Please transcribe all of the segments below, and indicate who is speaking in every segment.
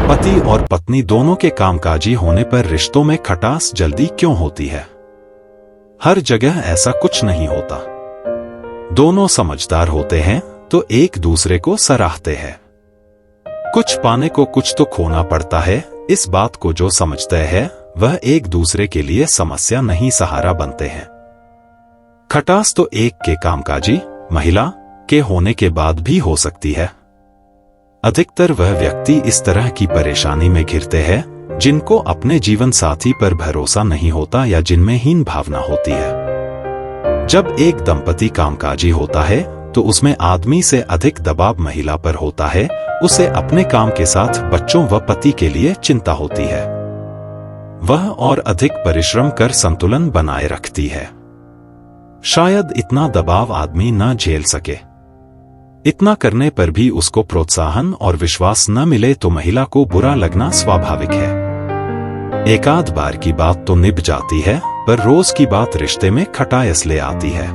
Speaker 1: पति और पत्नी दोनों के कामकाजी होने पर रिश्तों में खटास जल्दी क्यों होती है? हर जगह ऐसा कुछ नहीं होता। दोनों समझदार होते हैं तो एक दूसरे को सराहते हैं। कुछ पाने को कुछ तो खोना पड़ता है, इस बात को जो समझते हैं वह एक दूसरे के लिए समस्या नहीं सहारा बनते हैं। खटास तो एक के कामकाजी महिला के होने के बाद भी हो सकती है। अधिकतर वह व्यक्ति इस तरह की परेशानी में घिरते हैं जिनको अपने जीवन साथी पर भरोसा नहीं होता या जिनमें हीन भावना होती है। जब एक दंपति कामकाजी होता है तो उसमें आदमी से अधिक दबाव महिला पर होता है। उसे अपने काम के साथ बच्चों व पति के लिए चिंता होती है। वह और अधिक परिश्रम कर संतुलन बनाए रखती है। शायद इतना दबाव आदमी न झेल सके। इतना करने पर भी उसको प्रोत्साहन और विश्वास न मिले तो महिला को बुरा लगना स्वाभाविक है। एकाध बार की बात तो निभ जाती है, पर रोज की बात रिश्ते में खटास ले आती है।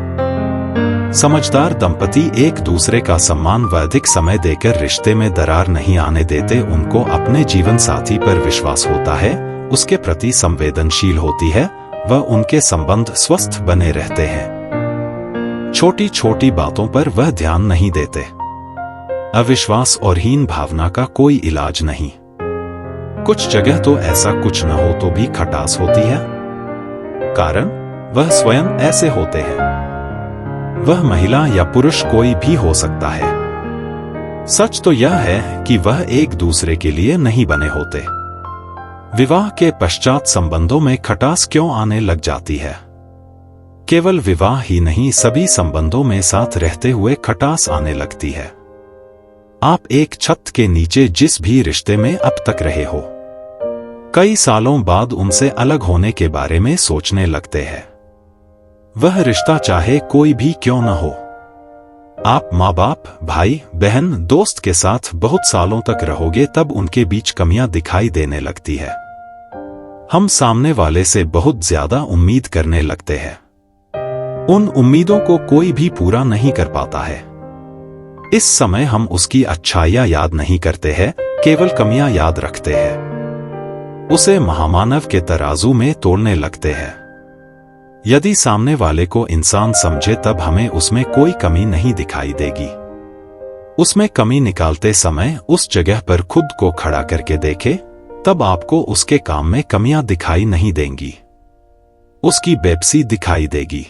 Speaker 1: समझदार दंपति एक दूसरे का सम्मान व अधिक समय देकर रिश्ते में दरार नहीं आने देते। उनको अपने जीवन साथी पर विश्वास होता है, उसके प्रति संवेदनशील होती है व उनके संबंध स्वस्थ बने रहते हैं। छोटी छोटी बातों पर वह ध्यान नहीं देते। अविश्वास और हीन भावना का कोई इलाज नहीं। कुछ जगह तो ऐसा कुछ न हो तो भी खटास होती है। कारण वह स्वयं ऐसे होते हैं। वह महिला या पुरुष कोई भी हो सकता है। सच तो यह है कि वह एक दूसरे के लिए नहीं बने होते। विवाह के पश्चात संबंधों में खटास क्यों आने लग जाती है? केवल विवाह ही नहीं, सभी संबंधों में साथ रहते हुए खटास आने लगती है। आप एक छत के नीचे जिस भी रिश्ते में अब तक रहे हो, कई सालों बाद उनसे अलग होने के बारे में सोचने लगते हैं। वह रिश्ता चाहे कोई भी क्यों न हो। आप माँ बाप, भाई बहन, दोस्त के साथ बहुत सालों तक रहोगे तब उनके बीच कमियां दिखाई देने लगती है। हम सामने वाले से बहुत ज्यादा उम्मीद करने लगते हैं। उन उम्मीदों को कोई भी पूरा नहीं कर पाता है। इस समय हम उसकी अच्छाइयां याद नहीं करते हैं, केवल कमियां याद रखते हैं। उसे महामानव के तराजू में तोड़ने लगते हैं। यदि सामने वाले को इंसान समझे तब हमें उसमें कोई कमी नहीं दिखाई देगी। उसमें कमी निकालते समय उस जगह पर खुद को खड़ा करके देखे, तब आपको उसके काम में कमियां दिखाई नहीं देंगी। उसकी बेबसी दिखाई देगी।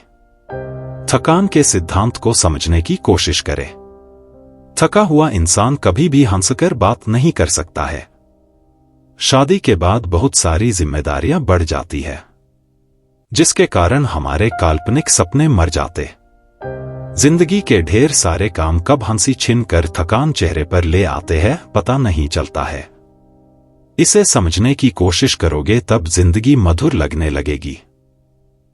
Speaker 1: थकान के सिद्धांत को समझने की कोशिश करें। थका हुआ इंसान कभी भी हंसकर बात नहीं कर सकता है। शादी के बाद बहुत सारी जिम्मेदारियां बढ़ जाती है, जिसके कारण हमारे काल्पनिक सपने मर जाते। जिंदगी के ढेर सारे काम कब हंसी छीन कर थकान चेहरे पर ले आते हैं पता नहीं चलता है। इसे समझने की कोशिश करोगे तब जिंदगी मधुर लगने लगेगी।